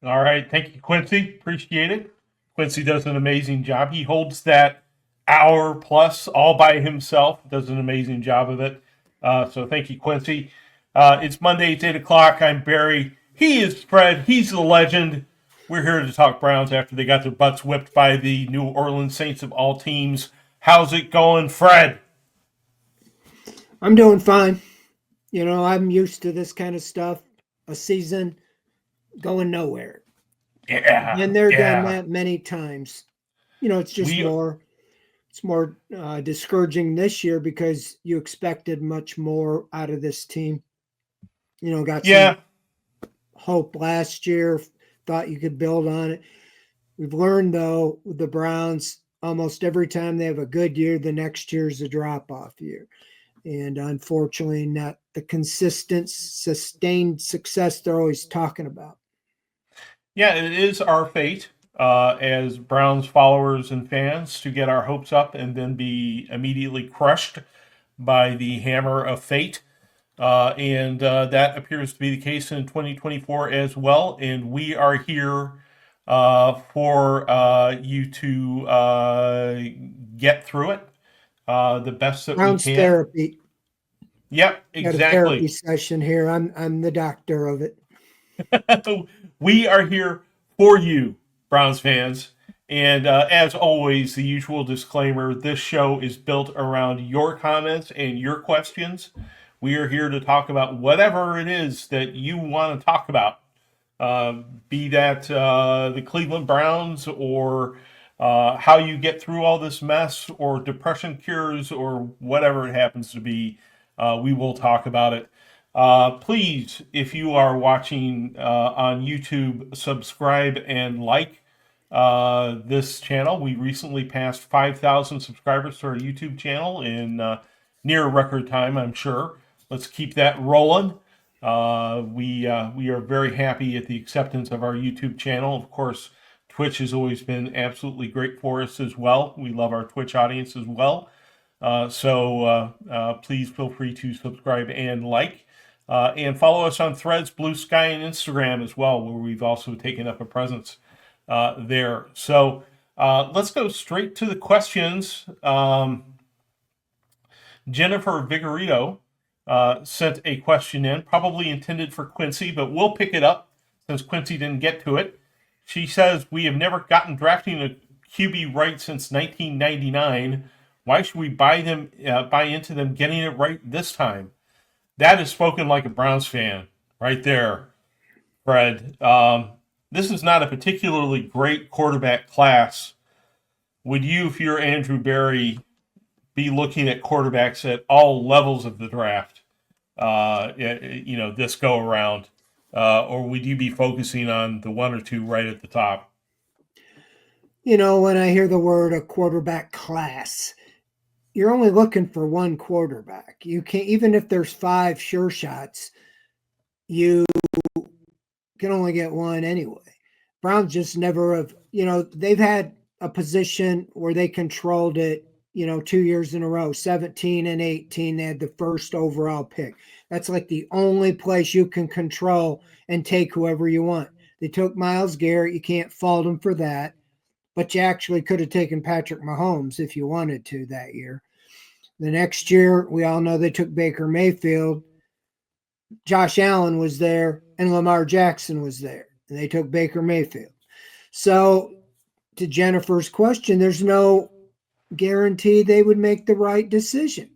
All right. Thank you, Quincy. Appreciate it. Quincy does an amazing job. He holds that hour plus all by himself, does an amazing job of it. So thank you, Quincy. It's Monday, it's 8 o'clock. I'm Barry. He is Fred. He's the legend. We're here to talk Browns after they got their butts whipped by the New Orleans Saints of all teams. How's it going, Fred? I'm doing fine. I'm used to this kind of stuff. A season going nowhere. Yeah, And they're done yeah. that many times. It's just We, more discouraging this year because you expected much more out of this team. Got some yeah, hope last year, thought you could build on it. We've learned though with the Browns, almost every time they have a good year, the next year is a drop off year. And unfortunately, not the consistent, sustained success they're always talking about. Yeah, it is our fate as Browns followers and fans to get our hopes up and then be immediately crushed by the hammer of fate. And that appears to be the case in 2024 as well. And we are here for you to get through it the best that we Browns can. therapy. Yep, Got a therapy exactly. session here. I'm the doctor of it. We are here for you, Browns fans. And as always, the usual disclaimer this show is built around your comments and your questions. We are here to talk about whatever it is that you want to talk about, be that the Cleveland Browns or how you get through all this mess or depression cures or whatever it happens to be. We will talk about it. Please, if you are watching on YouTube, subscribe and like this channel. We recently passed 5,000 subscribers to our YouTube channel in near record time, I'm sure. Let's keep that rolling. We are very happy at the acceptance of our YouTube channel. Of course, Twitch has always been absolutely great for us as well. We love our Twitch audience as well. So please feel free to subscribe and like. And follow us on Threads, Blue Sky, and Instagram as well, where we've also taken up a presence there. So let's go straight to the questions. Jennifer Vigorito sent a question in, probably intended for Quincy, but we'll pick it up since Quincy didn't get to it. She says, we have never gotten drafting a QB right since 1999. Why should we buy into them getting it right this time? That is spoken like a Browns fan right there, Fred. This is not a particularly great quarterback class. Would you, if you're Andrew Berry, be looking at quarterbacks at all levels of the draft, this go around? Or would you be focusing on the one or two right at the top? When I hear the word a quarterback class, you're only looking for one quarterback. You can't, even if there's five sure shots, you can only get one anyway. Browns just never have, they've had a position where they controlled it, 2 years in a row, 17 and 18. They had the first overall pick. That's like the only place you can control and take whoever you want. They took Myles Garrett. You can't fault them for that. But you actually could have taken Patrick Mahomes if you wanted to that year. The next year, we all know they took Baker Mayfield. Josh Allen was there, and Lamar Jackson was there, and they took Baker Mayfield. So, to Jennifer's question, there's no guarantee they would make the right decision.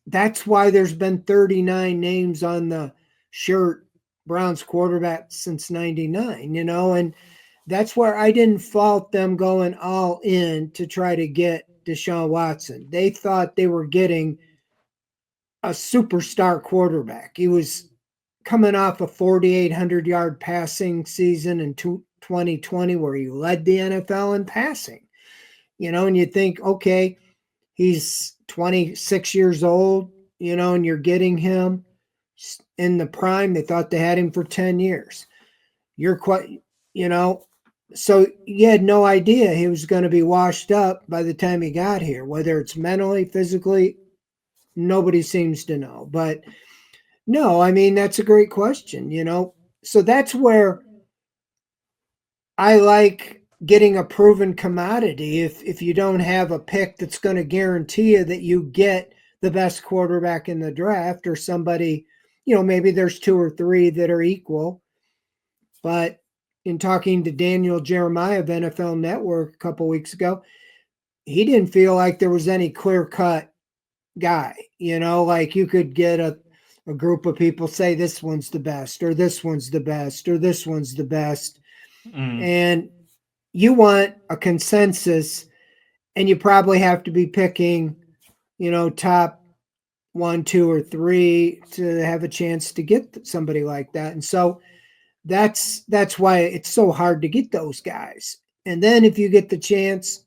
That's why there's been 39 names on the shirt, Browns quarterback since 99, and that's where I didn't fault them going all in to try to get Deshaun Watson. They thought they were getting a superstar quarterback. He was coming off a 4,800-yard passing season in 2020 where he led the NFL in passing. And you think, okay, he's 26 years old, and you're getting him in the prime. They thought they had him for 10 years. You're quite, so you had no idea he was going to be washed up by the time he got here, whether it's mentally, physically, nobody seems to know. But no, I mean, that's a great question. So that's where I like getting a proven commodity. If you don't have a pick that's going to guarantee you that you get the best quarterback in the draft, or somebody, maybe there's two or three that are equal. But in talking to Daniel Jeremiah of NFL Network a couple weeks ago, he didn't feel like there was any clear cut guy. Like you could get a group of people say this one's the best, or this one's the best, or this one's the best. And you want a consensus, and you probably have to be picking, top 1, 2, or 3 to have a chance to get somebody like that. And so that's why it's so hard to get those guys. And then if you get the chance,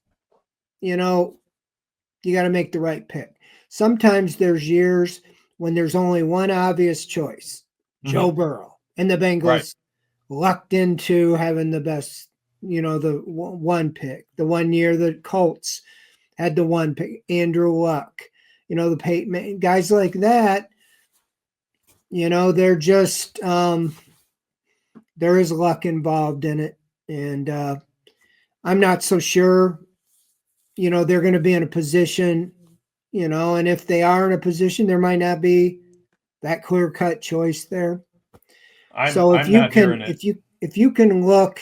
you got to make the right pick. Sometimes there's years when there's only one obvious choice, Joe Burrow, and the Bengals lucked into having the best, the one pick. The one year the Colts had the one pick, Andrew Luck, the Peyton, guys like that, they're just, there is luck involved in it. And I'm not so sure, they're going to be in a position, and if they are in a position, there might not be that clear cut choice there. So if you can look,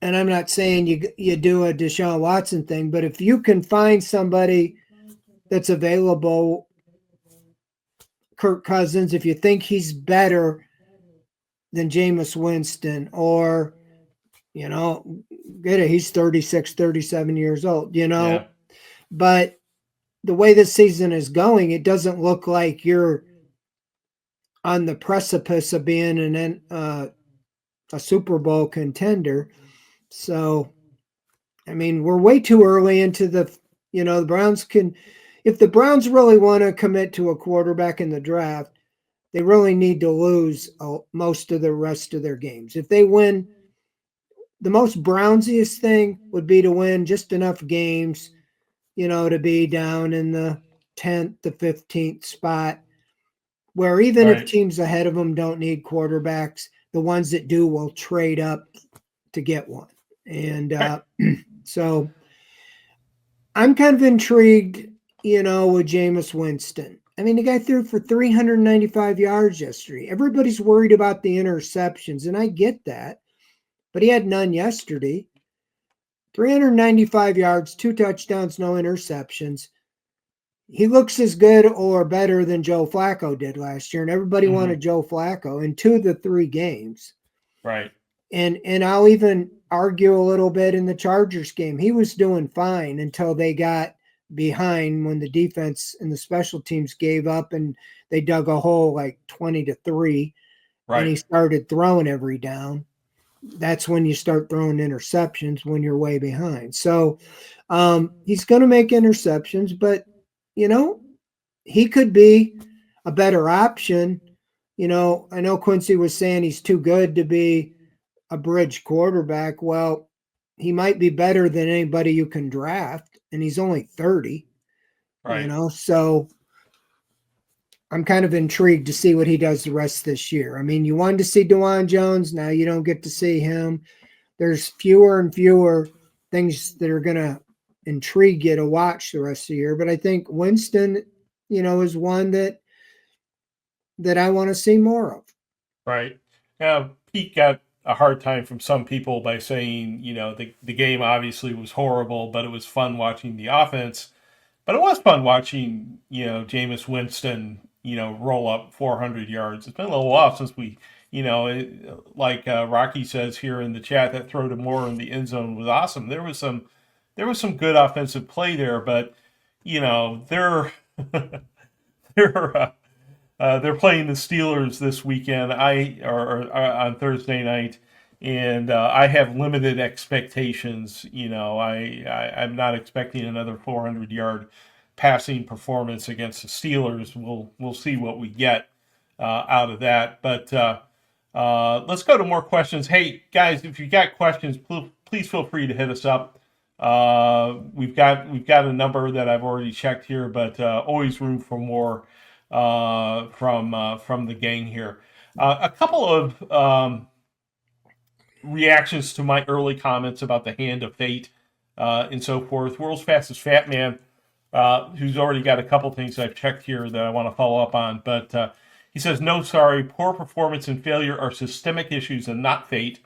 and I'm not saying you do a Deshaun Watson thing, but if you can find somebody that's available, Kirk Cousins, if you think he's better than Jameis Winston, or, get it, he's 36, 37 years old, but the way this season is going, it doesn't look like you're on the precipice of being a Super Bowl contender. So, I mean, we're way too early into the Browns if the Browns really want to commit to a quarterback in the draft, they really need to lose most of the rest of their games. If they win, the most Brownsiest thing would be to win just enough games, to be down in the 10th to 15th spot, where even if teams ahead of them don't need quarterbacks, the ones that do will trade up to get one. And so I'm kind of intrigued, with Jameis Winston. I mean, the guy threw for 395 yards yesterday. Everybody's worried about the interceptions, and I get that, but he had none yesterday. 395 yards, 2 touchdowns, no interceptions. He looks as good or better than Joe Flacco did last year, and everybody wanted Joe Flacco in 2 of the 3 games. Right. And I'll even argue a little bit in the Chargers game. He was doing fine until they got behind, when the defense and the special teams gave up and they dug a hole like 20-3, and he started throwing every down. That's when you start throwing interceptions, when you're way behind. So he's going to make interceptions, but, he could be a better option. I know Quincy was saying he's too good to be a bridge quarterback. Well, he might be better than anybody you can draft, and he's only 30. So I'm kind of intrigued to see what he does the rest of this year. I mean, you wanted to see DeJuan Jones. Now you don't get to see him. There's fewer and fewer things that are going to intrigue you to watch the rest of the year. But I think Winston, is one that I want to see more of. Right. Now, Pete got a hard time from some people by saying, the game obviously was horrible, but it was fun watching the offense. But it was fun watching, Jameis Winston, roll up 400 yards. It's been a little while since we, like Rocky says here in the chat, that throw to Moore in the end zone was awesome. There was some good offensive play there, but, they're they're playing the Steelers this weekend. Or on Thursday night, and I have limited expectations. I'm not expecting another 400-yard passing performance against the Steelers. We'll see what we get out of that. But let's go to more questions. Hey guys, if you got questions, please feel free to hit us up. We've got a number that I've already checked here, but always room for more from the gang here. A couple of reactions to my early comments about the hand of fate and so forth. World's fastest fat man, who's already got a couple things I've checked here that I want to follow up on, but he says, no, sorry, poor performance and failure are systemic issues and not fate.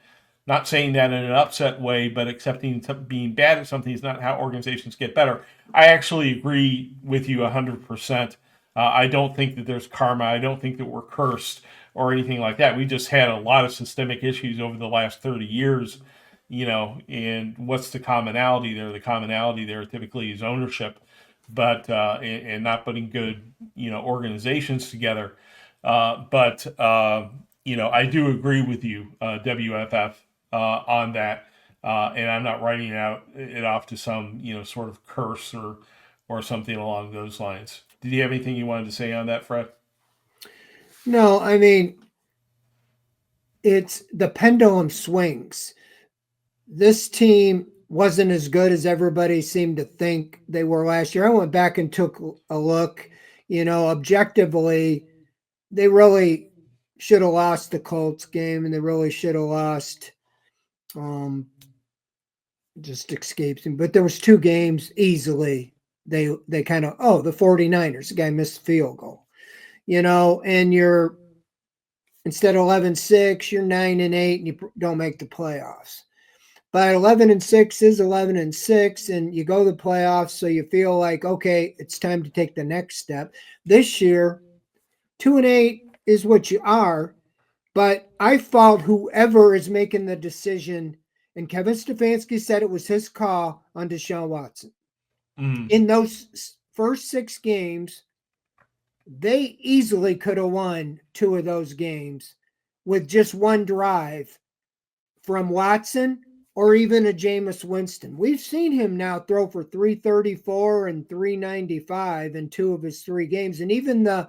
Not saying that in an upset way, but accepting being bad at something is not how organizations get better. I actually agree with you 100%. I don't think that there's karma. I don't think that we're cursed or anything like that. We just had a lot of systemic issues over the last 30 years, and what's the commonality there? The commonality there typically is ownership, but and not putting good, organizations together. But I do agree with you, WFF, on that. And I'm not writing it off to some, sort of curse or something along those lines. Did you have anything you wanted to say on that, Fred? No, I mean, it's the pendulum swings. This team wasn't as good as everybody seemed to think they were last year. I went back and took a look. Objectively, they really should have lost the Colts game, and they really should have lost. Just escapes me. But there was 2 games easily. They kind of, the 49ers, the guy missed the field goal. And you're instead of 11-6, you're 9-8, and you don't make the playoffs. But 11-6 is 11-6, and you go to the playoffs, so you feel like, okay, it's time to take the next step. This year, 2-8 is what you are, but I fault whoever is making the decision, and Kevin Stefanski said it was his call on Deshaun Watson. In those first 6 games, they easily could have won 2 of those games with just one drive from Watson or even a Jameis Winston. We've seen him now throw for 334 and 395 in 2 of his 3 games. And even the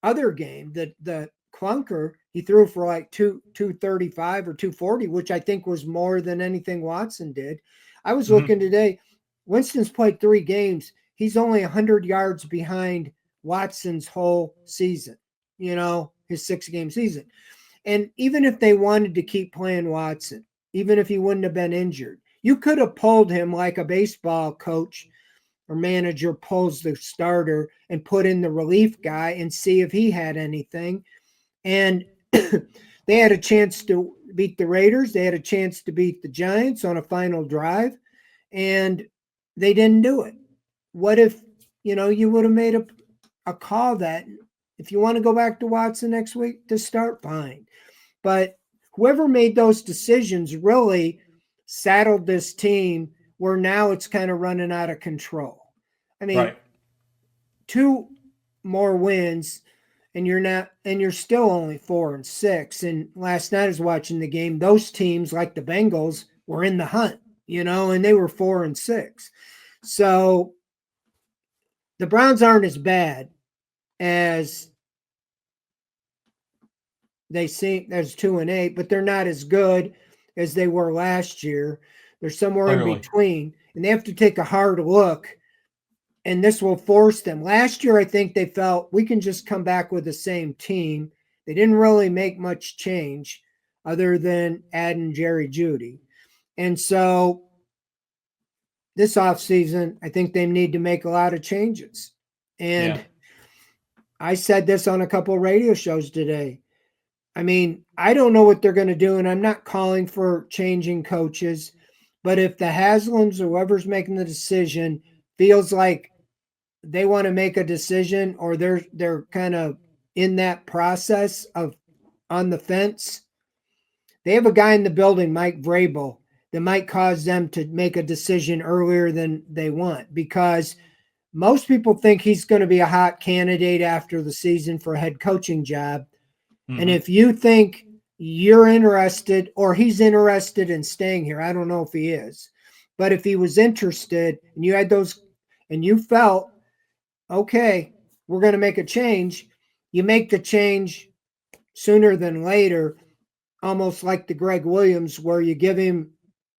other game, the clunker, he threw for like 235 or 240, which I think was more than anything Watson did. I was looking today. Winston's played 3 games. He's only 100 yards behind Watson's whole season, his 6-game season. And even if they wanted to keep playing Watson, even if he wouldn't have been injured, you could have pulled him like a baseball coach or manager pulls the starter and put in the relief guy and see if he had anything. And they had a chance to beat the Raiders. They had a chance to beat the Giants on a final drive, and they didn't do it. What if, you would have made a call that if you want to go back to Watson next week to start, fine. But whoever made those decisions really saddled this team where now it's kind of running out of control. I mean, right. 2 more wins and you're still only 4-6. And last night I was watching the game. Those teams like the Bengals were in the hunt, and they were 4-6. So the Browns aren't as bad as they seem as 2-8, but they're not as good as they were last year. They're somewhere in between, and they have to take a hard look, and this will force them. Last year, I think they felt we can just come back with the same team. They didn't really make much change other than adding Jerry Jeudy. And so this offseason, I think they need to make a lot of changes. And I said this on a couple of radio shows today. I mean, I don't know what they're going to do, and I'm not calling for changing coaches, but if the Haslams or whoever's making the decision feels like they want to make a decision or they're kind of in that process of on the fence, they have a guy in the building, Mike Vrabel, that might cause them to make a decision earlier than they want, because most people think he's going to be a hot candidate after the season for a head coaching job. And if you think you're interested or he's interested in staying here, I don't know if he is, but if he was interested and you had those and you felt, okay, we're going to make a change, you make the change sooner than later, almost like the Greg Williams, where you give him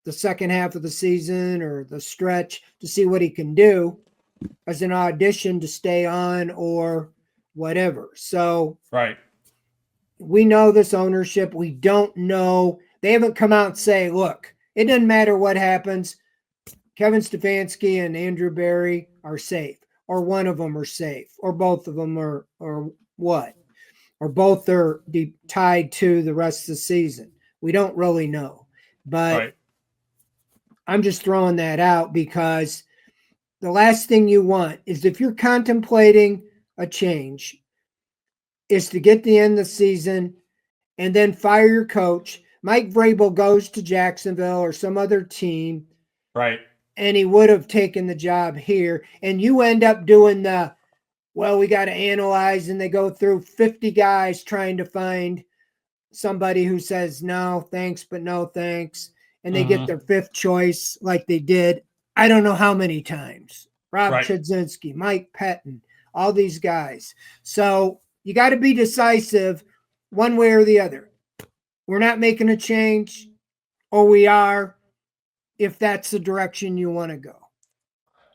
the second half of the season or the stretch to see what he can do as an audition to stay on or whatever. So, right. we know this ownership. We don't know. They haven't come out and say, look, it doesn't matter what happens. Kevin Stefanski and Andrew Berry are safe, or one of them are safe, or both of them are, or what? Or both are tied to the rest of the season. We don't really know. But Right. I'm just throwing that out because the last thing you want is, if you're contemplating a change, is to get the end of the season and then fire your coach. Mike Vrabel goes to Jacksonville or some other team, Right. and he would have taken the job here. And you end up doing we got to analyze, and they go through 50 guys trying to find somebody who says no thanks, but no thanks. And they get their fifth choice like they did, I don't know how many times. Rob Right. Chudzinski, Mike Pettin, all these guys. So you got to be decisive one way or the other. We're not making a change, or we are, if that's the direction you want to go.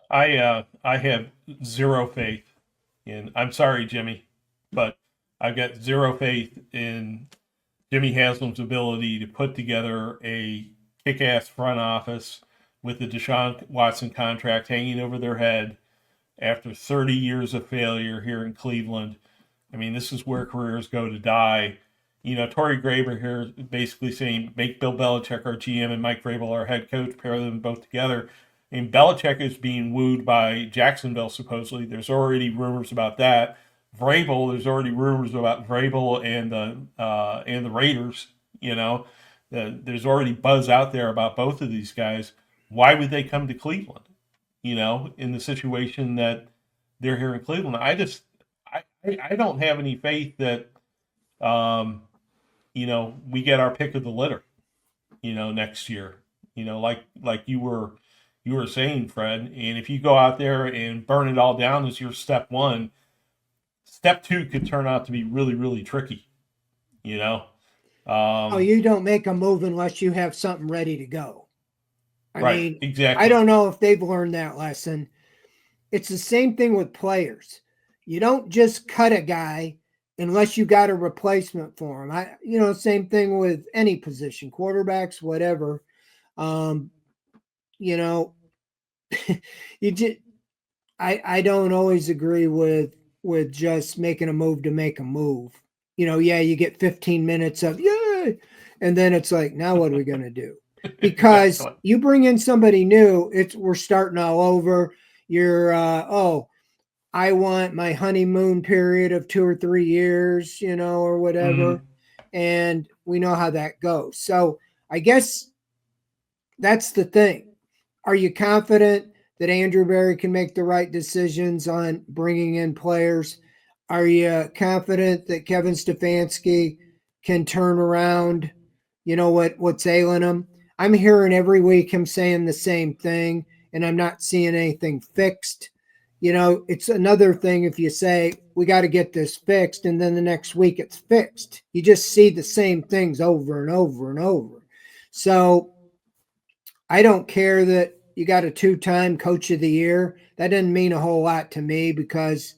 I have zero faith in. I'm sorry, Jimmy, but I've got zero faith in Jimmy Haslam's ability to put together a kick-ass front office with the Deshaun Watson contract hanging over their head after 30 years of failure here in Cleveland. I mean, this is where careers go to die. You know, Torrey Graber here is basically saying, make Bill Belichick our GM and Mike Vrabel our head coach, pair them both together. And Belichick is being wooed by Jacksonville, supposedly. There's already rumors about that. Vrabel, there's already rumors about Vrabel and the Raiders. You know, there's already buzz out there about both of these guys. Why would they come to Cleveland? You know, in the situation that they're here in Cleveland, I don't have any faith that we get our pick of the litter, next year. Like you were saying, Fred. And if you go out there and burn it all down as your step one, step two could turn out to be really, really tricky. You You don't make a move unless you have something ready to go. I right, mean, exactly. I don't know if they've learned that lesson. It's the same thing with players. You don't just cut a guy unless you got a replacement for him. Same thing with any position, quarterbacks, whatever. You just, I don't always agree with just making a move to make a move. You get 15 minutes of yay, and then it's like, now what are we going to do? Because Exactly. you bring in somebody new, we're starting all over. You're I want my honeymoon period of 2 or 3 years, or whatever. And we know how that goes. So I guess that's the thing. Are you confident that Andrew Berry can make the right decisions on bringing in players? Are you confident that Kevin Stefanski can turn around, what's ailing him? I'm hearing every week him saying the same thing, and I'm not seeing anything fixed. It's another thing if you say, we got to get this fixed, and then the next week it's fixed. You just see the same things over and over and over. So I don't care that you got a 2-time coach of the year. That doesn't mean a whole lot to me, because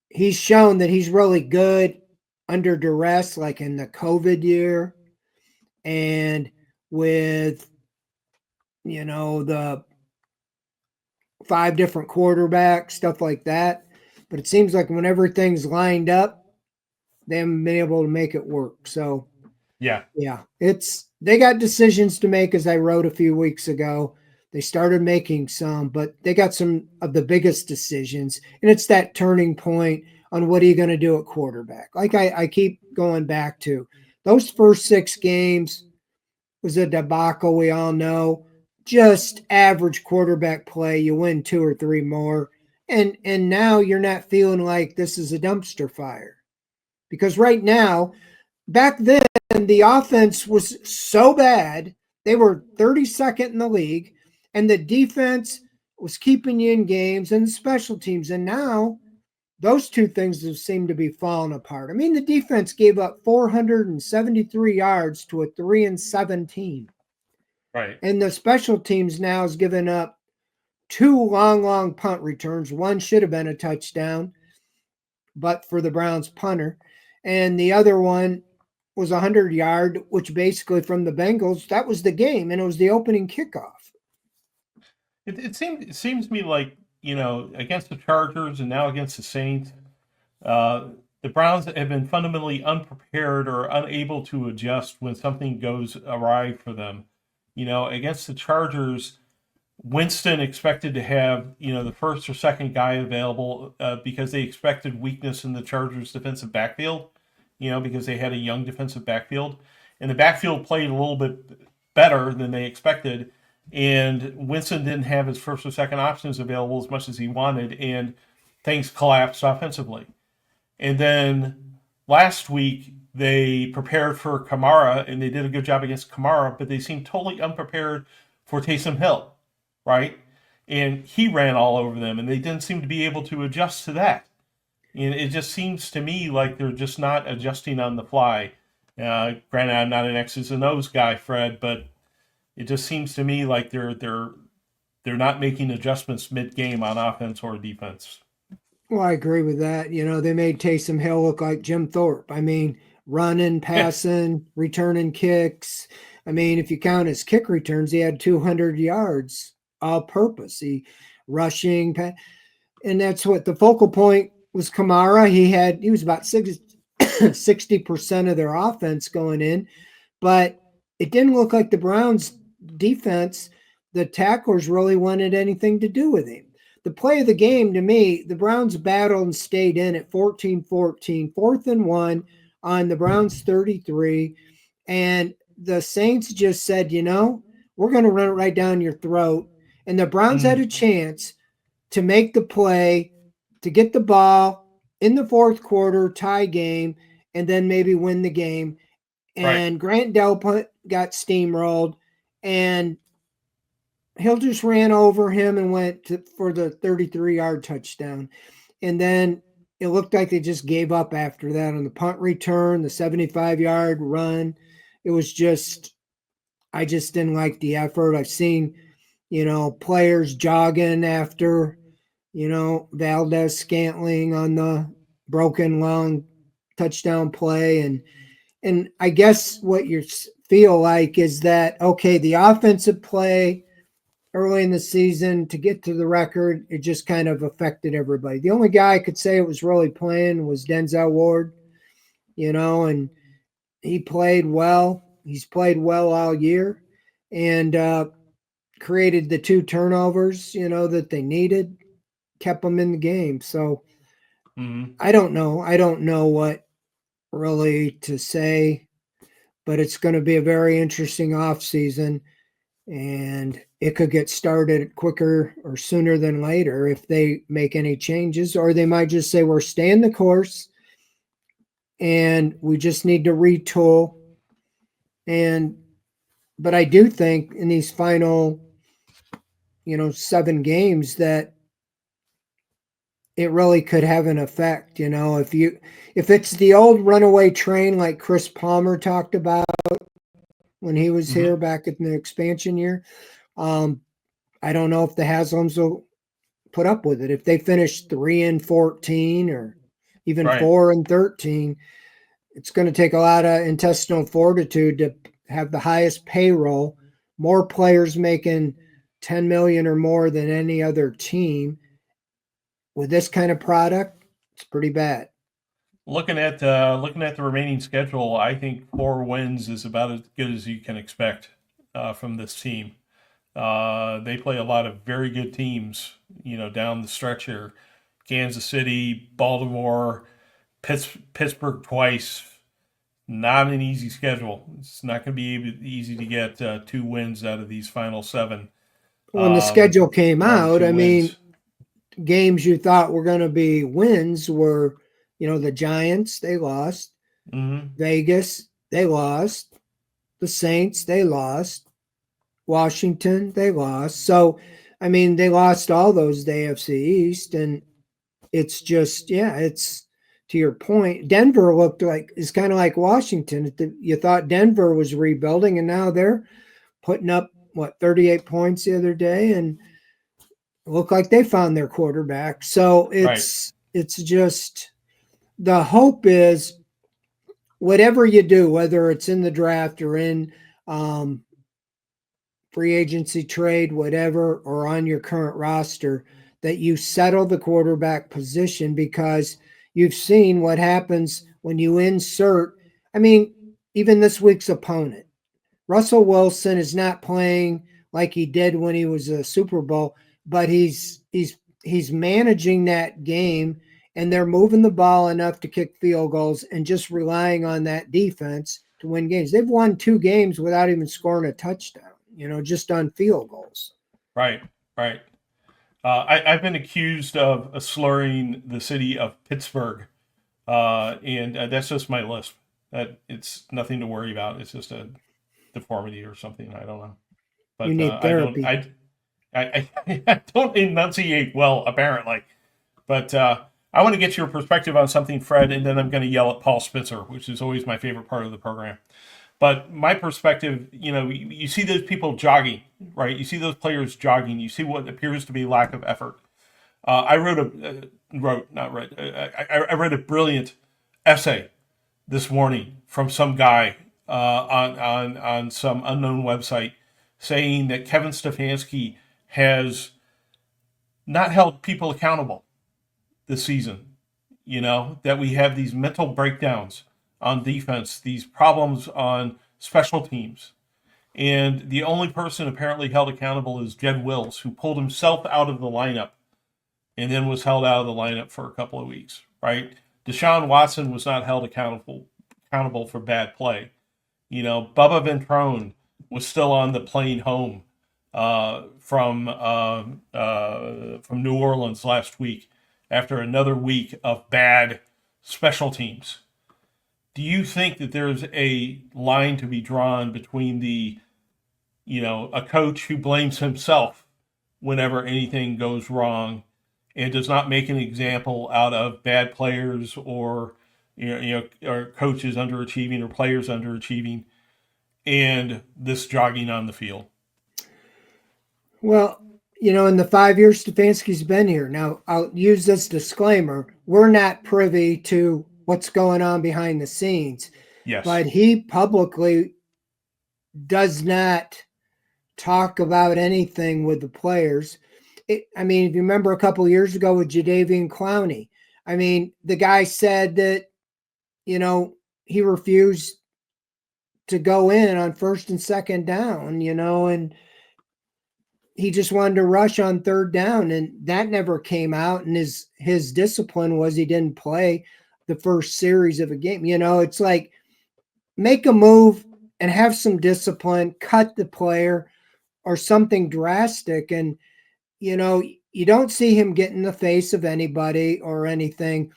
he's shown that he's really good under duress, like in the COVID year, and with, the 5 different quarterbacks, stuff like that. But it seems like when everything's lined up, they haven't been able to make it work. So Yeah. They got decisions to make, as I wrote a few weeks ago. They started making some, but they got some of the biggest decisions. And it's that turning point on what are you going to do at quarterback. Like I keep going back to, those first 6 games was a debacle, we all know. Just average quarterback play. You win 2 or 3 more. And now you're not feeling like this is a dumpster fire. Because right now, back then, the offense was so bad, they were 32nd in the league, and the defense was keeping you in games, and the special teams. And now those two things have seemed to be falling apart. I mean, the defense gave up 473 yards to a 3-7 team. Right. And the special teams now has given up 2 long punt returns. One should have been a touchdown, but for the Browns punter. and the other one was 100-yard, which basically from the Bengals, that was the game, and it was the opening kickoff. It seems to me like, against the Chargers and now against the Saints, the Browns have been fundamentally unprepared or unable to adjust when something goes awry for them. Against the Chargers, Winston expected to have, the first or second guy available because they expected weakness in the Chargers defensive backfield, because they had a young defensive backfield. And the backfield played a little bit better than they expected. And Winston didn't have his first or second options available as much as he wanted. And things collapsed offensively. And then last week, they prepared for Kamara, and they did a good job against Kamara, but they seemed totally unprepared for Taysom Hill, right? And he ran all over them, and they didn't seem to be able to adjust to that. And it just seems to me like they're just not adjusting on the fly. Granted, I'm not an X's and O's guy, Fred, but it just seems to me like they're not making adjustments mid-game on offense or defense. Well, I agree with that. They made Taysom Hill look like Jim Thorpe. I mean, running, passing, returning kicks. I mean, if you count his kick returns, he had 200 yards all purpose. He rushing, and that's what the focal point was. Kamara, he was about 60% of their offense going in, but it didn't look like the Browns defense, the tacklers really wanted anything to do with him. The play of the game, to me, the Browns battled and stayed in at 14-14, 4th and 1 on the Browns 33. And the Saints just said, we're going to run it right down your throat. And the Browns had a chance to make the play, to get the ball in the fourth quarter, tie game, and then maybe win the game. And Grant Delpit got steamrolled, and Hill just ran over him and went for the 33-yard touchdown. And then it looked like they just gave up after that on the punt return, the 75-yard run. It was just, I just didn't like the effort. I've seen, players jogging after, Valdez Scantling on the broken long touchdown play. And I guess what you feel like is that, okay, the offensive play early in the season to get to the record, it just kind of affected everybody. The only guy I could say it was really playing was Denzel Ward, and he played well. He's played well all year and created the 2 turnovers, that they needed, kept them in the game. So I don't know. I don't know what really to say, but it's going to be a very interesting offseason. And it could get started quicker or sooner than later if they make any changes, or they might just say, we're staying the course and we just need to retool. But I do think in these final, 7 games that it really could have an effect. If it's the old runaway train, like Chris Palmer talked about when he was here back in the expansion year, I don't know if the Haslams will put up with it. If they finish 3-14 or even 4-13, it's going to take a lot of intestinal fortitude to have the highest payroll, more players making $10 million or more than any other team. With this kind of product, it's pretty bad. Looking at the remaining schedule, I think 4 wins is about as good as you can expect from this team. They play a lot of very good teams, down the stretch here. Kansas City, Baltimore, Pittsburgh twice. Not an easy schedule. It's not going to be easy to get 2 wins out of these final 7. When the schedule came out, I mean, games you thought were going to be wins were, the Giants, they lost. Vegas, they lost. The Saints, they lost. Washington, they lost. So, I mean, they lost all those, the AFC East, and it's just, it's to your point. Denver looked like, it's kind of like Washington. You thought Denver was rebuilding, and now they're putting up, 38 points the other day, and look like they found their quarterback. So it's just, the hope is whatever you do, whether it's in the draft or in free agency trade, whatever, or on your current roster, that you settle the quarterback position, because you've seen what happens when you insert. I mean, even this week's opponent, Russell Wilson, is not playing like he did when he was a Super Bowl, but he's managing that game, and they're moving the ball enough to kick field goals and just relying on that defense to win games. They've won 2 games without even scoring a touchdown, just on field goals. Right. I've been accused of slurring the city of Pittsburgh, and that's just my lisp. It's nothing to worry about. It's just a deformity or something. I don't know. But You need therapy. I don't enunciate well, apparently. But I want to get your perspective on something, Fred, and then I'm going to yell at Paul Spitzer, which is always my favorite part of the program. But my perspective, you see those people jogging, right? You see those players jogging. You see what appears to be lack of effort. I read a brilliant essay this morning from some guy on some unknown website saying that Kevin Stefanski has not held people accountable this season. That we have these mental breakdowns on defense, these problems on special teams. And the only person apparently held accountable is Jed Wills, who pulled himself out of the lineup and then was held out of the lineup for a couple of weeks, right? Deshaun Watson was not held accountable for bad play. Bubba Ventrone was still on the plane home from New Orleans last week after another week of bad special teams. Do you think that there's a line to be drawn between a coach who blames himself whenever anything goes wrong and does not make an example out of bad players or or coaches underachieving or players underachieving, and this jogging on the field? Well, in the 5 years Stefanski's been here, now I'll use this disclaimer: we're not privy to what's going on behind the scenes. Yes. But he publicly does not talk about anything with the players. If you remember a couple of years ago with Jadeveon Clowney, the guy said that, he refused to go in on first and second down, and he just wanted to rush on third down, and that never came out. And his discipline was he didn't play the first series of a game. It's like, make a move and have some discipline, cut the player or something drastic. And, you don't see him get in the face of anybody or anything.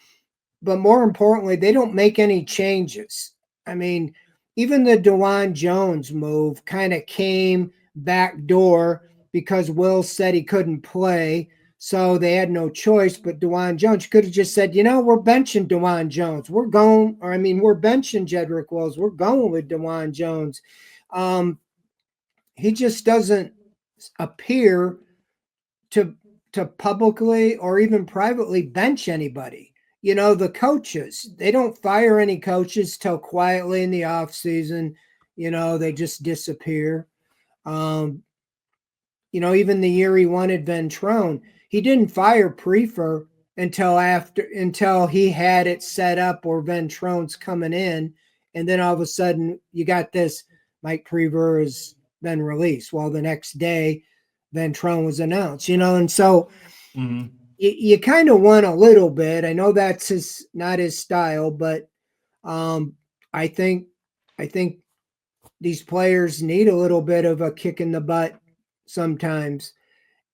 But more importantly, they don't make any changes. Even the DeJuan Jones move kind of came backdoor because Will said he couldn't play. So they had no choice. But DeJuan Jones could have just said, we're benching DeJuan Jones. We're benching Jedrick Wills. We're going with DeJuan Jones. He just doesn't appear to publicly or even privately bench anybody. The coaches, they don't fire any coaches till quietly in the off season. They just disappear. Even the year he wanted Ventrone, he didn't fire Prefer until he had it set up or Ventrone's coming in. And then all of a sudden you got this, Mike Prever has been released. Well, the next day Ventrone was announced, and so you kind of want a little bit. I know that's not his style, but I think these players need a little bit of a kick in the butt sometimes.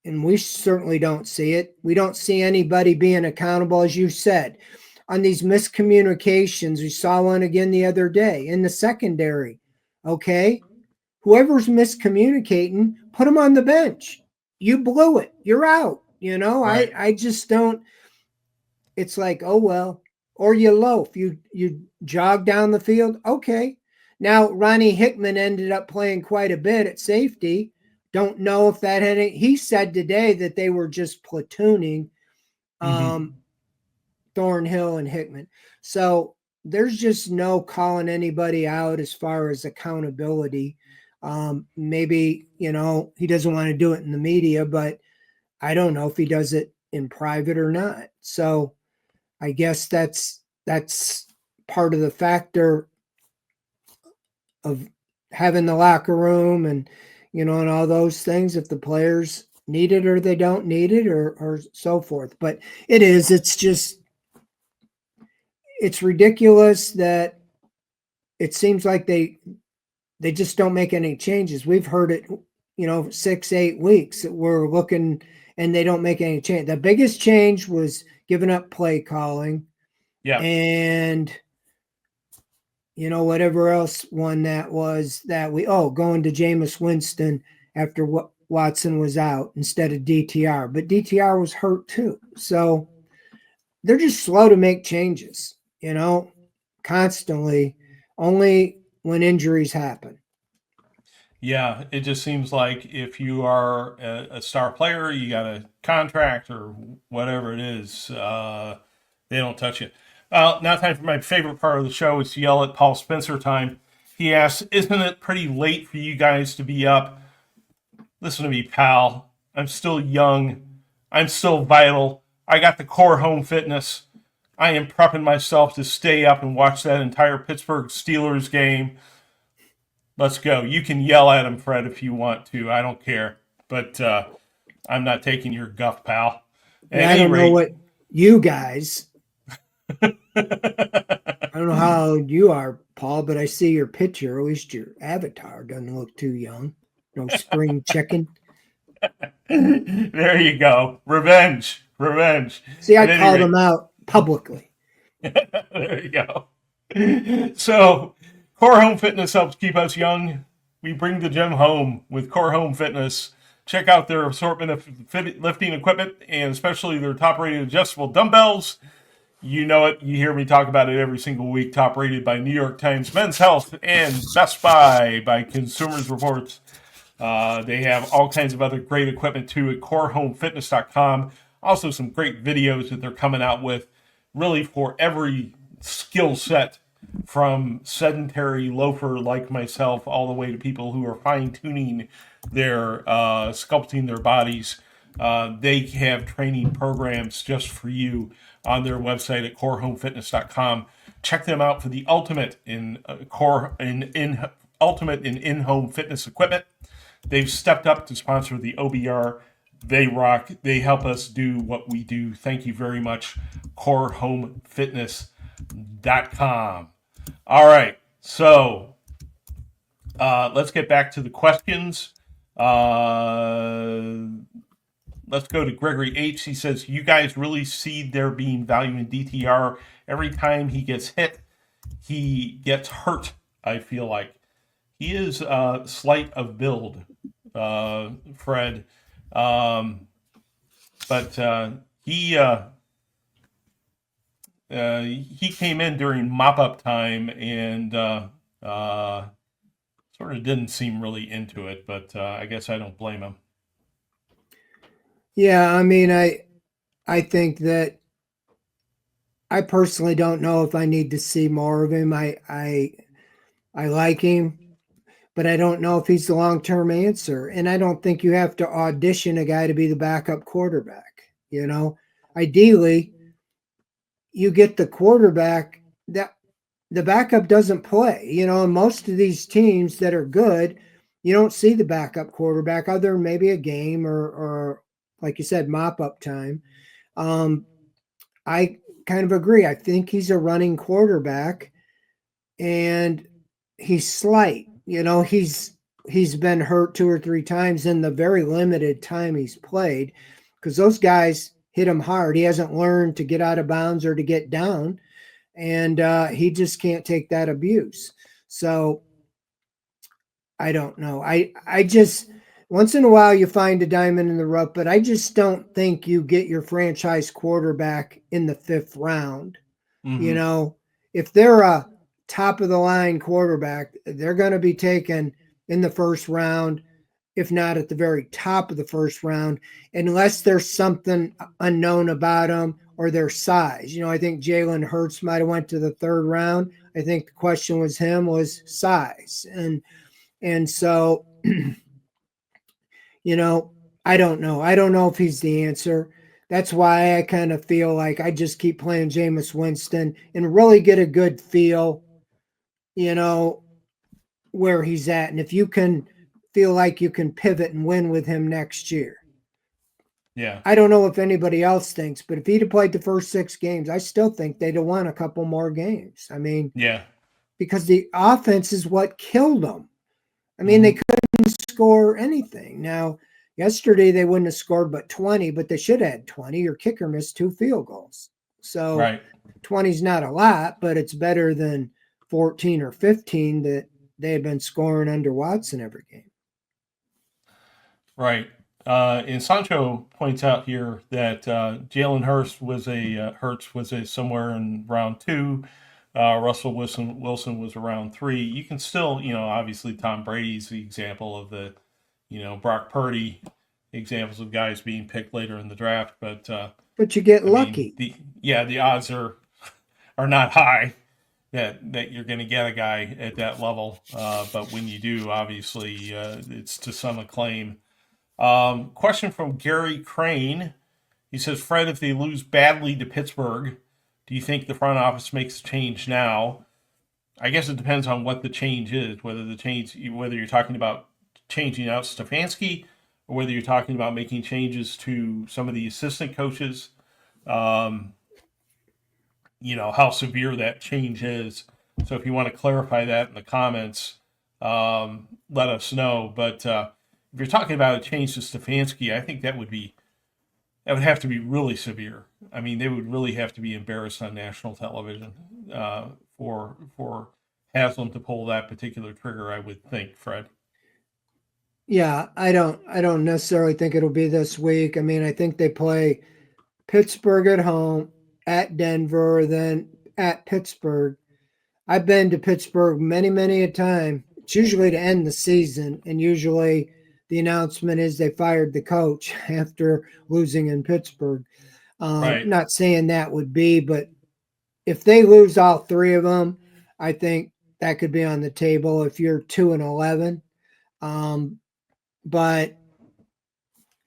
And we certainly don't see it. We don't see anybody being accountable, as you said, on these miscommunications. We saw one again the other day in the secondary. Okay, whoever's miscommunicating, put them on the bench. You blew it. You're out. Right. I just don't. It's like, oh, well, or you loaf. You jog down the field. Okay. Now, Ronnie Hickman ended up playing quite a bit at safety. Don't know if that had any. He said today that they were just platooning Thornhill and Hickman. So there's just no calling anybody out as far as accountability. Maybe, he doesn't want to do it in the media, but I don't know if he does it in private or not. So I guess that's part of the factor of having the locker room and and all those things, if the players need it or they don't need it, or so forth. But it's ridiculous that it seems like they just don't make any changes. We've heard it 6-8 weeks that we're looking and they don't make any change. The biggest change was giving up play calling. Yeah. And whatever else one that was that going to Jameis Winston after Watson was out instead of DTR. But DTR was hurt too. So they're just slow to make changes, constantly, only when injuries happen. Yeah, it just seems like if you are a star player, you got a contract or whatever it is, they don't touch you. Now time for my favorite part of the show is to yell at Paul Spencer time. He asks, isn't it pretty late for you guys to be up? Listen to me, pal. I'm still young. I'm still vital. I got the core home fitness. I am prepping myself to stay up and watch that entire Pittsburgh Steelers game. Let's go. You can yell at him, Fred, if you want to. I don't care. But I'm not taking your guff, pal. I don't know what you guys... I don't know how old you are, Paul, but I see your picture. At least your avatar doesn't look too young. No spring chicken. There you go. Revenge. See, I called him out publicly. There you go. So, Core Home Fitness helps keep us young. We bring the gym home with Core Home Fitness. Check out their assortment of lifting equipment and especially their top-rated adjustable dumbbells. You know it. You hear me talk about it every single week. Top rated by New York Times, Men's Health, and Best Buy by Consumers Reports. They have all kinds of other great equipment too at corehomefitness.com. Also some great videos that they're coming out with really for every skill set, from sedentary loafer like myself all the way to people who are fine-tuning their sculpting their bodies. They have training programs just for you on their website at corehomefitness.com. Check them out for the ultimate in in-home fitness equipment. They've stepped up to sponsor the OBR. They rock. They help us do what we do. Thank you very much, corehomefitness.com. All right, so let's get back to the questions. Let's go to Gregory H. He says, you guys really see there being value in DTR. Every time he gets hit, he gets hurt, I feel like. He is slight of build, Fred. But he came in during mop-up time and sort of didn't seem really into it, but I guess I don't blame him. Yeah, I mean, I think that I personally don't know if I need to see more of him. I like him, but I don't know if he's the long-term answer. And I don't think you have to audition a guy to be the backup quarterback. Ideally, you get the quarterback that the backup doesn't play. In most of these teams that are good, you don't see the backup quarterback other than maybe a game or like you said, mop-up time. I kind of agree. I think he's a running quarterback, and he's slight. He's been hurt 2 or 3 times in the very limited time he's played, because those guys hit him hard. He hasn't learned to get out of bounds or to get down, and he just can't take that abuse. So I don't know. I just... Once in a while, you find a diamond in the rough, but I just don't think you get your franchise quarterback in the 5th round. Mm-hmm. If they're a top-of-the-line quarterback, they're going to be taken in the 1st round, if not at the very top of the 1st round, unless there's something unknown about them or their size. I think Jalen Hurts might have went to the third round. I think the question was size. And so, I don't know. I don't know if he's the answer. That's why I kind of feel like I just keep playing Jameis Winston and really get a good feel, where he's at. And if you can feel like you can pivot and win with him next year. Yeah. I don't know if anybody else thinks, but if he'd have played the first 6 games, I still think they'd have won a couple more games. I mean, Yeah. because the offense is what killed them. I mean, they couldn't score anything. Now, yesterday they wouldn't have scored but 20, but they should have had 20. Your kicker missed 2 field goals. So Right. 20 is not a lot, but it's better than 14 or 15 that they had been scoring under Watson every game. Right. And Sancho points out here that Jalen Hurts was a somewhere in round 2. Russell Wilson was around 3. You can still, obviously Tom Brady's the example of the, Brock Purdy examples of guys being picked later in the draft, but you get lucky. The odds are not high that you're going to get a guy at that level. But when you do, obviously, it's to some acclaim. Question from Gary Crane. He says, Fred, if they lose badly to Pittsburgh, do you think the front office makes a change now? I guess it depends on what the change is, whether you're talking about changing out Stefanski or whether you're talking about making changes to some of the assistant coaches. How severe that change is. So if you want to clarify that in the comments, let us know. But if you're talking about a change to Stefanski, I think that would have to be really severe. I mean, they would really have to be embarrassed on national television for Haslam to pull that particular trigger, I would think, Fred. Yeah, I don't necessarily think it'll be this week. I mean, I think they play Pittsburgh at home, at Denver, then at Pittsburgh. I've been to Pittsburgh many, many a time. It's usually to end the season, and usually the announcement is they fired the coach after losing in Pittsburgh. Right. Not saying that would be, but if they lose all 3 of them, I think that could be on the table if you're 2-11. But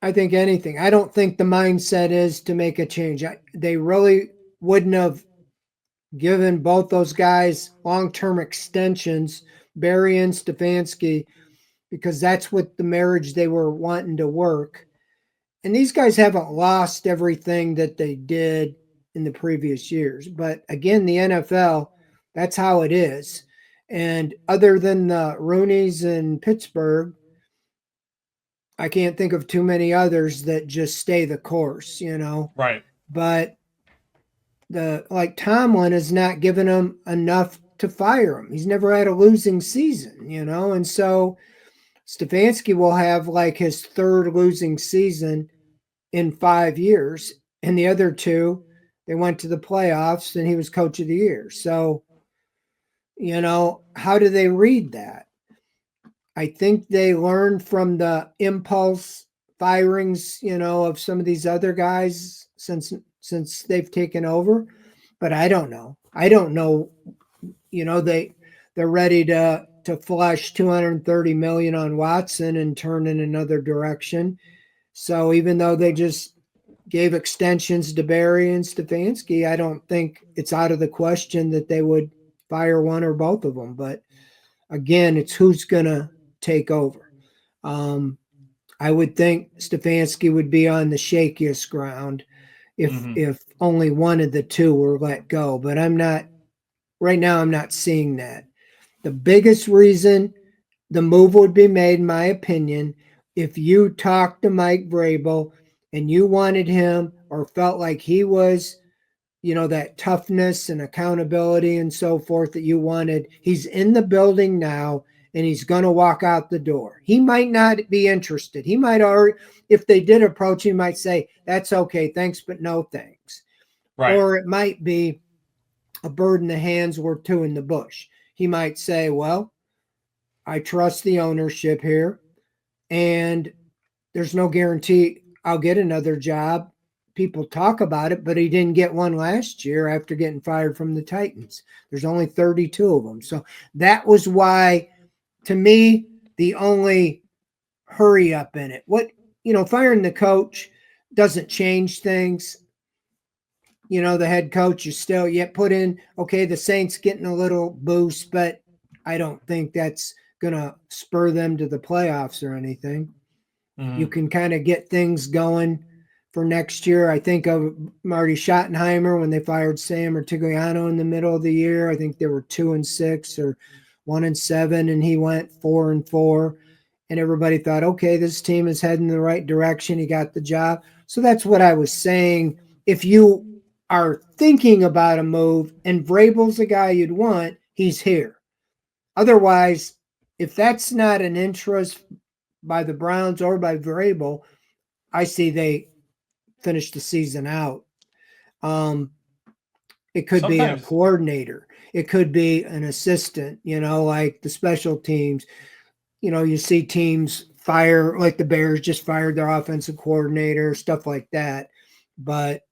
I think anything. I don't think the mindset is to make a change. They really wouldn't have given both those guys long-term extensions, Barry and Stefanski, because that's what the marriage they were wanting to work. And these guys haven't lost everything that they did in the previous years. But again, the NFL, that's how it is. And other than the Rooneys in Pittsburgh, I can't think of too many others that just stay the course, Right. But Tomlin has not given him enough to fire him. He's never had a losing season, and so Stefanski will have his 3rd losing season in 5 years, and the other 2, they went to the playoffs and he was coach of the year. So, how do they read that? I think they learned from the impulse firings, of some of these other guys since they've taken over, but I don't know. They're ready to flush $230 million on Watson and turn in another direction. So even though they just gave extensions to Barry and Stefanski, I don't think it's out of the question that they would fire one or both of them. But again, it's who's going to take over. I would think Stefanski would be on the shakiest ground if only one of the 2 were let go. But I'm not seeing that. The biggest reason the move would be made, in my opinion, if you talked to Mike Vrabel and you wanted him or felt like he was, that toughness and accountability and so forth that you wanted, he's in the building now and he's going to walk out the door. He might not be interested. He might already, if they did approach, he might say, that's okay, thanks, but no thanks. Right. Or it might be a bird in the hands worth 2 in the bush. He might say, well, I trust the ownership here, and there's no guarantee I'll get another job people talk about it, but he didn't get one last year after getting fired from the Titans. There's only 32 of them. So that was why, to me, the only hurry up in it. Firing the coach doesn't change things. The head coach is still yet put in, okay, the Saints getting a little boost, but I don't think that's going to spur them to the playoffs or anything. Mm-hmm. You can kind of get things going for next year. I think of Marty Schottenheimer when they fired Sam Ortigliano in the middle of the year. I think they were 2-6 or 1-7, and he went 4-4. And everybody thought, okay, this team is heading in the right direction. He got the job. So that's what I was saying. If you are thinking about a move and Vrabel's the guy you'd want, he's here. Otherwise, if that's not an interest by the Browns or by Vrabel, I see they finish the season out. It could be a coordinator. It could be an assistant, like the special teams. You see teams fire, like the Bears just fired their offensive coordinator, stuff like that. But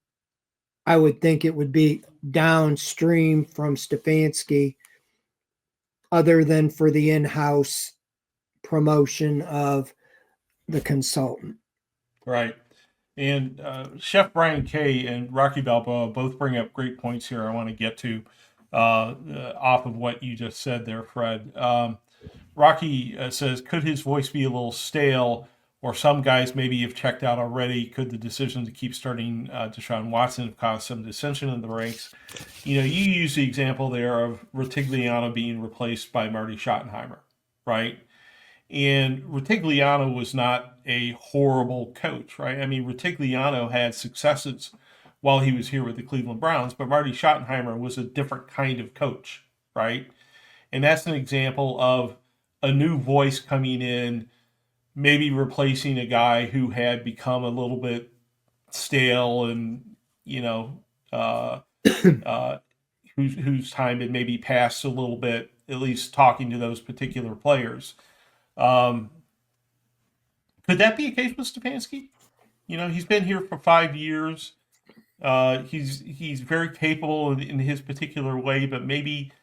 I would think it would be downstream from Stefanski, other than for the in-house promotion of the consultant. Right. And Chef Brian K. and Rocky Balboa both bring up great points here I want to get to off of what you just said there, Fred. Rocky says, could his voice be a little stale, or some guys maybe have checked out already? Could the decision to keep starting Deshaun Watson have caused some dissension in the ranks? You use the example there of Rutigliano being replaced by Marty Schottenheimer, right? And Rutigliano was not a horrible coach, right? I mean, Rutigliano had successes while he was here with the Cleveland Browns, but Marty Schottenheimer was a different kind of coach, right? And that's an example of a new voice coming in, maybe replacing a guy who had become a little bit stale and, whose time had maybe passed a little bit, at least talking to those particular players. Could that be a case with Stefanski? He's been here for 5 years. He's very capable in his particular way, but maybe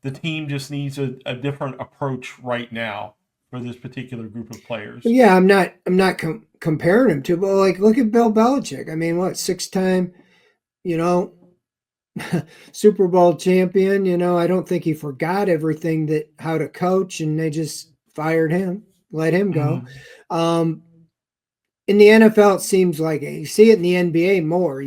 the team just needs a different approach right now for this particular group of players. Yeah, I'm not comparing him to, but look at Bill Belichick. I mean, what, 6-time, Super Bowl champion. I don't think he forgot everything how to coach, and they just fired him, let him go. Mm-hmm. In the NFL, it seems like it. You see it in the NBA more.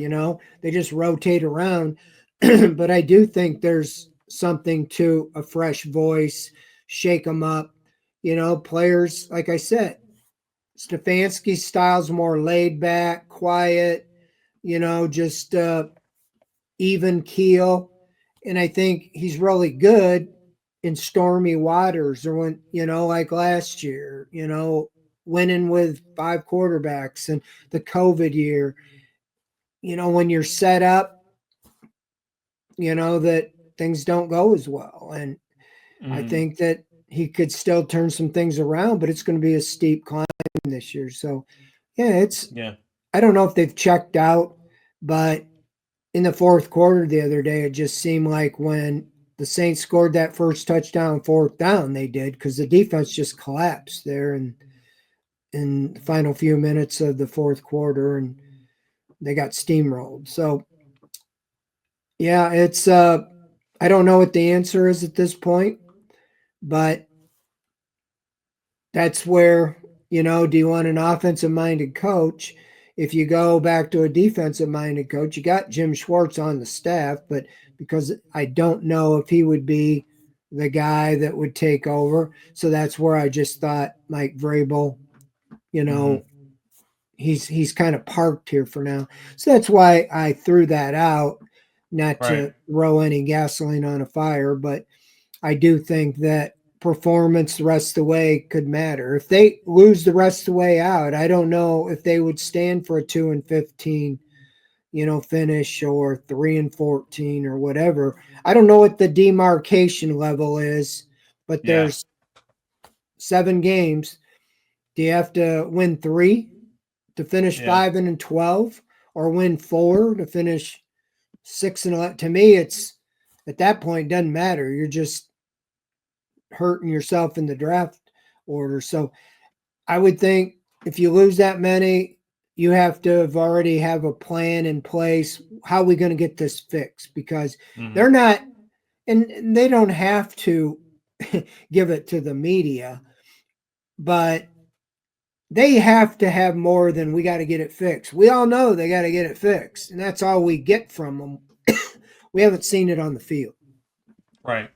They just rotate around, but I do think there's something to a fresh voice, shake them up. Players, like I said, Stefanski's style's more laid back, quiet, just even keel. And I think he's really good in stormy waters, or when, like last year, winning with 5 quarterbacks and the COVID year, when you're set up, that things don't go as well. And I think that he could still turn some things around, but it's going to be a steep climb this year. So, yeah, I don't know if they've checked out, but in the fourth quarter the other day, it just seemed like when the Saints scored that first touchdown, 4th down, they did, because the defense just collapsed there in the final few minutes of the fourth quarter, and they got steamrolled. So, yeah, it's I don't know what the answer is at this point, but that's where, do you want an offensive-minded coach? If you go back to a defensive-minded coach, you got Jim Schwartz on the staff, but because I don't know if he would be the guy that would take over. So that's where I just thought Mike Vrabel, he's kind of parked here for now. So that's why I threw that out, not to throw any gasoline on a fire, but I do think that performance the rest of the way could matter. If they lose the rest of the way out, I don't know if they would stand for a 2-15, finish, or 3-14 or whatever. I don't know what the demarcation level is, but there's 7 games. Do you have to win 3 to finish 5-12, or win 4 to finish 6-11. To me, it's at that point, doesn't matter. You're just hurting yourself in the draft order. So I would think if you lose that many, you have to have already have a plan in place. How are we going to get this fixed? Because they're not, and they don't have to give it to the media, but they have to have more than we got to get it fixed. We all know they got to get it fixed, and that's all we get from them. We haven't seen it on the field. Right.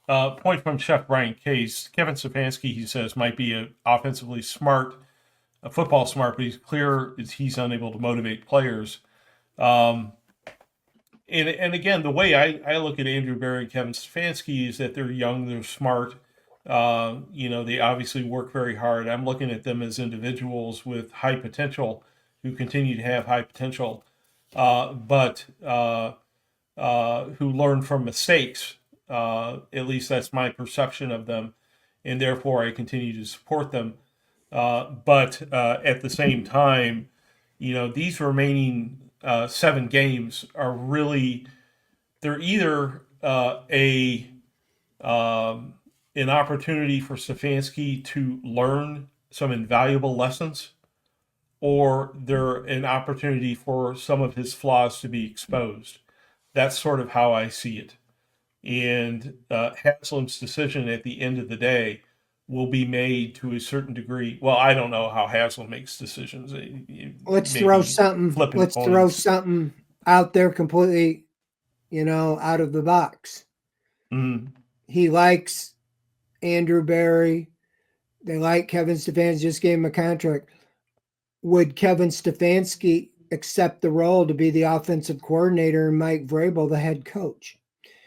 Point from Chef Brian Case. Kevin Stefanski, he says, might be a offensively smart, a football smart, but he's clear is he's unable to motivate players. And again, the way I look at Andrew Berry and Kevin Stefanski is that they're young, they're smart. They obviously work very hard. I'm looking at them as individuals with high potential who continue to have high potential, but who learn from mistakes. At least that's my perception of them, and therefore I continue to support them. But at the same time, these remaining 7 games are really, they're either an opportunity for Stefanski to learn some invaluable lessons, or they're an opportunity for some of his flaws to be exposed. That's sort of how I see it. And Haslam's decision at the end of the day will be made to a certain degree. Well, I don't know how Haslam makes decisions. Let's throw something out there completely, out of the box. Mm-hmm. He likes Andrew Berry. They like Kevin Stefanski, just gave him a contract. Would Kevin Stefanski accept the role to be the offensive coordinator and Mike Vrabel the head coach?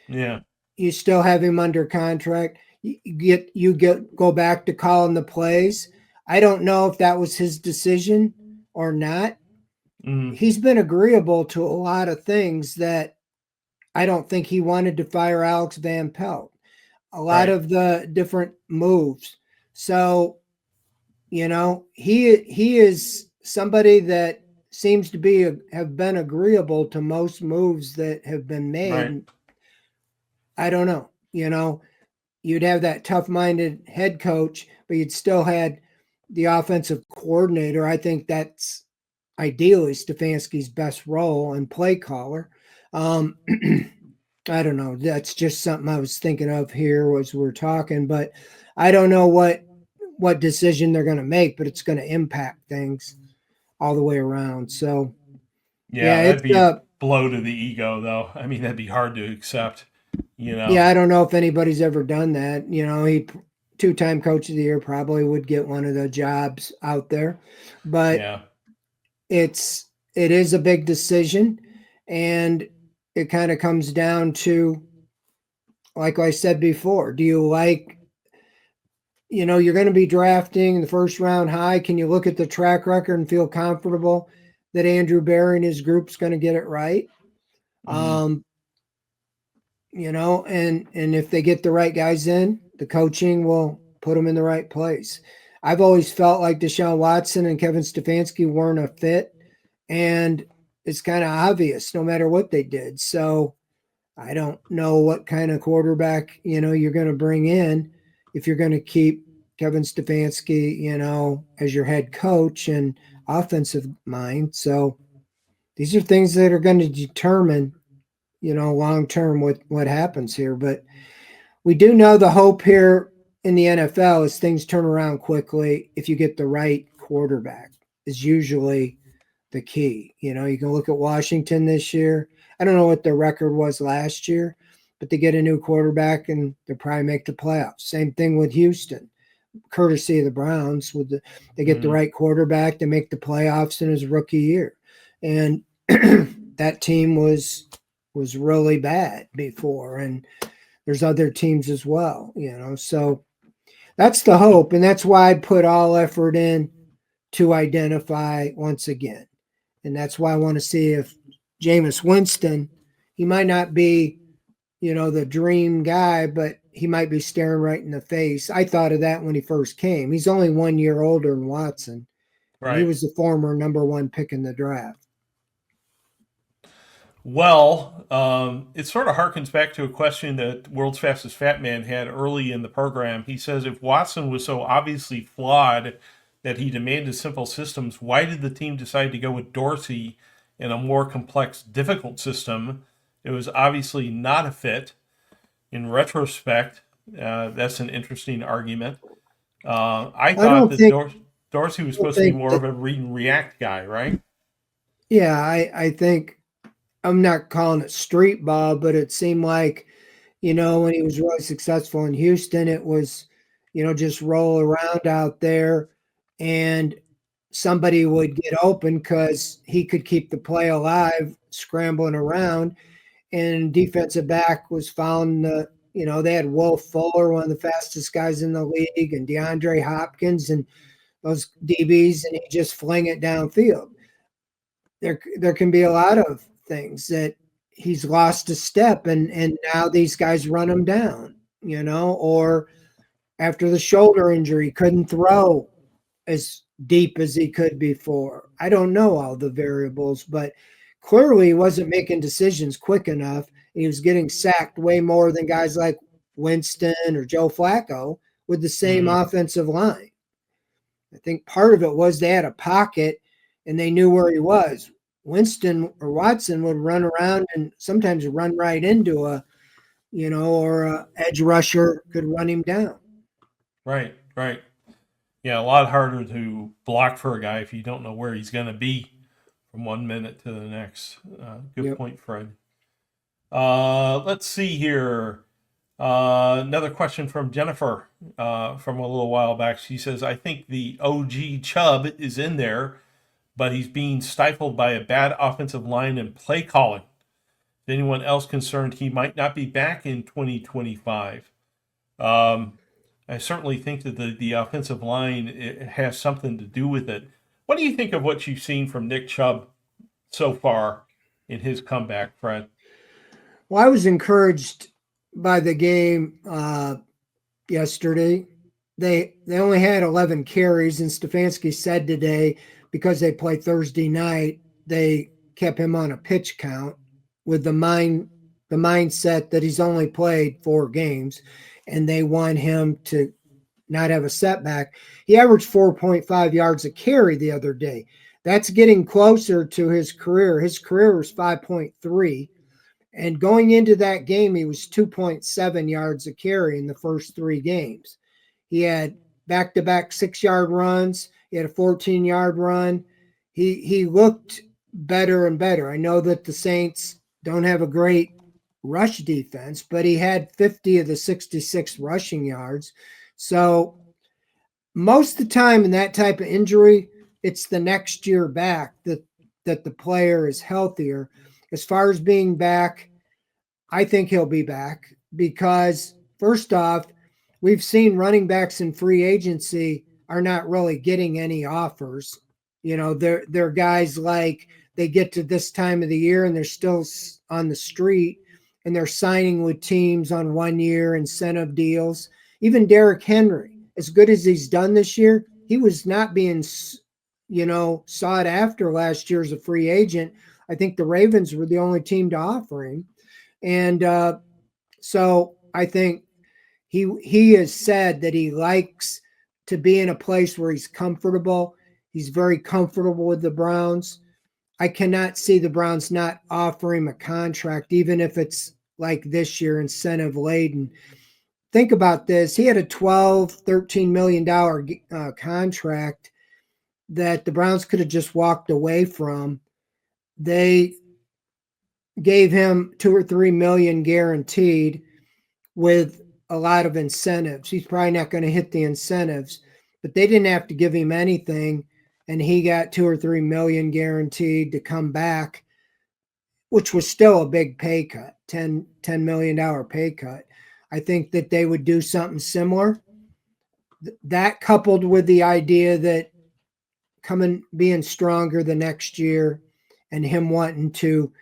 Yeah. You still have him under contract. You go back to calling the plays. I don't know if that was his decision or not. Mm-hmm. He's been agreeable to a lot of things that I don't think he wanted to fire Alex Van Pelt. A lot of the different moves. So, he is somebody that seems to have been agreeable to most moves that have been made. Right. I don't know. You'd have that tough-minded head coach, but you'd still had the offensive coordinator. I think that's ideally Stefanski's best role and play caller. I don't know. That's just something I was thinking of here as we're talking, but I don't know what decision they're going to make, but it's going to impact things all the way around. So, yeah that'd be a blow to the ego, though. I mean, that'd be hard to accept. Yeah, I don't know if anybody's ever done that. He 2-time coach of the year probably would get one of the jobs out there, but it is a big decision, and it kind of comes down to, like I said before, do you like, you're going to be drafting in the first round high. Can you look at the track record and feel comfortable that Andrew Berry and his group's going to get it right? Mm-hmm. And if they get the right guys in, the coaching will put them in the right place. I've always felt like Deshaun Watson and Kevin Stefanski weren't a fit, and it's kind of obvious no matter what they did. So I don't know what kind of quarterback, you're going to bring in if you're going to keep Kevin Stefanski, as your head coach and offensive mind. So these are things that are going to determine, long-term what happens here. But we do know the hope here in the NFL is things turn around quickly if you get the right quarterback is usually the key. You can look at Washington this year. I don't know what their record was last year, but they get a new quarterback and they'll probably make the playoffs. Same thing with Houston, courtesy of the Browns. They get the right quarterback, they make the playoffs in his rookie year. And that team was really bad before, and there's other teams as well, So that's the hope, and that's why I put all effort in to identify once again. And that's why I want to see if Jameis Winston, he might not be, the dream guy, but he might be staring right in the face. I thought of that when he first came. He's only 1 year older than Watson. Right. He was the former number 1 pick in the draft. Well, it sort of harkens back to a question that World's Fastest Fat Man had early in the program. He says if Watson was so obviously flawed that he demanded simple systems, why did the team decide to go with Dorsey in a more complex, difficult system? It was obviously not a fit. In retrospect, that's an interesting argument. I I thought don't that think, Dorsey was I don't supposed to be think more that, of a read and react guy, right? yeah, I think I'm not calling it street ball, but it seemed like, when he was really successful in Houston, it was, just roll around out there and somebody would get open because he could keep the play alive, scrambling around. And defensive back was found, they had Will Fuller, one of the fastest guys in the league, and DeAndre Hopkins and those DBs, and he just fling it downfield. There can be a lot of things that he's lost a step, and now these guys run him down, or after the shoulder injury, couldn't throw as deep as he could before. I don't know all the variables, but clearly he wasn't making decisions quick enough. He was getting sacked way more than guys like Winston or Joe Flacco with the same Mm, offensive line. I think part of it was they had a pocket and they knew where he was. Winston or Watson would run around and sometimes run right into or a edge rusher could run him down. right, right. Yeah, a lot harder to block for a guy if you don't know where he's going to be from 1 minute to the next. Good Yep. point, Fred. Let's see here. Another question from Jennifer from a little while back. She says, I think the OG Chubb is in there, but he's being stifled by a bad offensive line and play calling. Is anyone else concerned he might not be back in 2025? Um, I certainly think that the offensive line it has something to do with it. What do you think of what you've seen from Nick Chubb so far in his comeback, Fred? Well, I was encouraged by the game yesterday. They only had 11 carries, and Stefanski said today because they play Thursday night, they kept him on a pitch count with the mindset that he's only played 4 games, and they want him to not have a setback. He averaged 4.5 yards a carry the other day. That's getting closer to his career. His career was 5.3. And going into that game, he was 2.7 yards a carry in the first 3 games. He had back to back 6 yard runs. He had a 14-yard run. He looked better and better. I know that the Saints don't have a great rush defense, but he had 50 of the 66 rushing yards. So most of the time in that type of injury, it's the next year back that the player is healthier. As far as being back, I think he'll be back because, first off, we've seen running backs in free agency are not really getting any offers. They're guys like they get to this time of the year and they're still on the street and they're signing with teams on 1 year incentive deals. Even Derrick Henry, as good as he's done this year, he was not being, sought after last year as a free agent. I think the Ravens were the only team to offer him. And so I think he has said that he likes to be in a place where he's comfortable. He's very comfortable with the Browns. I cannot see the Browns not offer him a contract, even if it's like this year, incentive laden. Think about this. He had a $12-13 million contract that the Browns could have just walked away from. They gave him 2 or 3 million guaranteed with a lot of incentives. He's probably not going to hit the incentives, but they didn't have to give him anything, and he got 2 or 3 million guaranteed to come back, which was still a big pay cut, $10 million pay cut. I think that they would do something similar. That coupled with the idea that coming being stronger the next year and him wanting to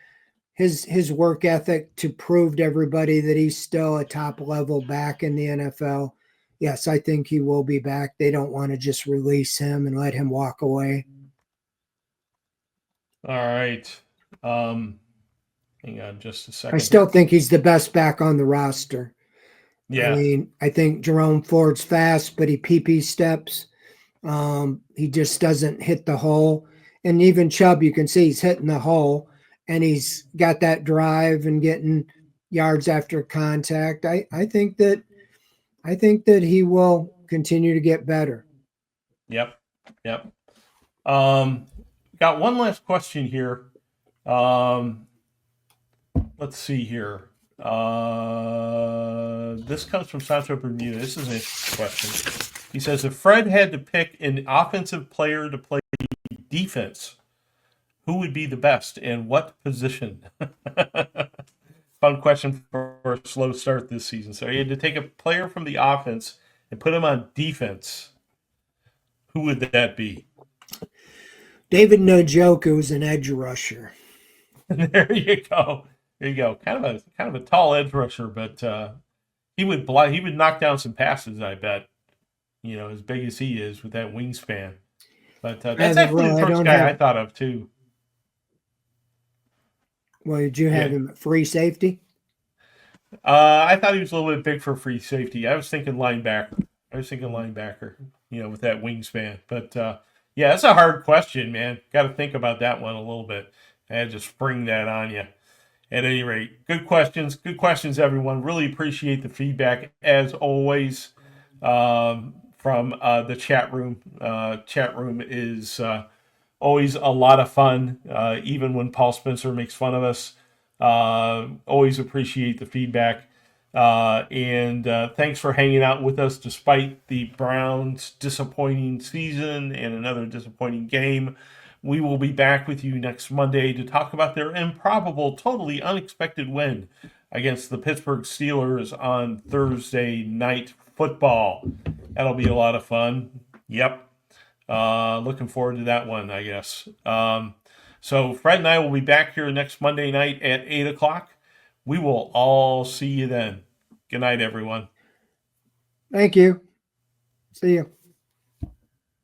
his work ethic to prove to everybody that he's still a top level back in the NFL. Yes, I think he will be back. They don't want to just release him and let him walk away. All right. Um, Hang on just a I second. still think he's the best back on the roster. Yeah. I mean, I think Jerome Ford's fast, but he PP steps. He just doesn't hit the hole. And even Chubb, you can see he's hitting the hole, and he's got that drive and getting yards after contact. I think that he will continue to get better. Yep. Got one last question here. Let's see here. This comes from Sancho Bermuda. This is an interesting question. He says, if Fred had to pick an offensive player to play defense, who would be the best and what position? Fun question for a slow start this season. So he had to take a player from the offense and put him on defense. Who would that be? David Njoku was an edge rusher. There you go. There you go. Kind of a tall edge rusher, but he would knock down some passes, I bet. As big as he is with that wingspan. But that's actually the first guy I thought of too. Well, did you have him at free safety? I thought he was a little bit big for free safety. I was thinking linebacker. With that wingspan. But yeah, that's a hard question, man. Got to think about that one a little bit. I had to spring that on you. At any rate, good questions, everyone. Really appreciate the feedback as always from the chat room. Chat room is always a lot of fun, even when Paul Spencer makes fun of us. Always appreciate the feedback. And thanks for hanging out with us despite the Browns' disappointing season and another disappointing game. We will be back with you next Monday to talk about their improbable, totally unexpected win against the Pittsburgh Steelers on Thursday Night Football. That'll be a lot of fun. Yep. Looking forward to that one, I guess. So Fred and I will be back here next Monday night at 8 o'clock. We will all see you then. Good night, everyone. Thank you. See you.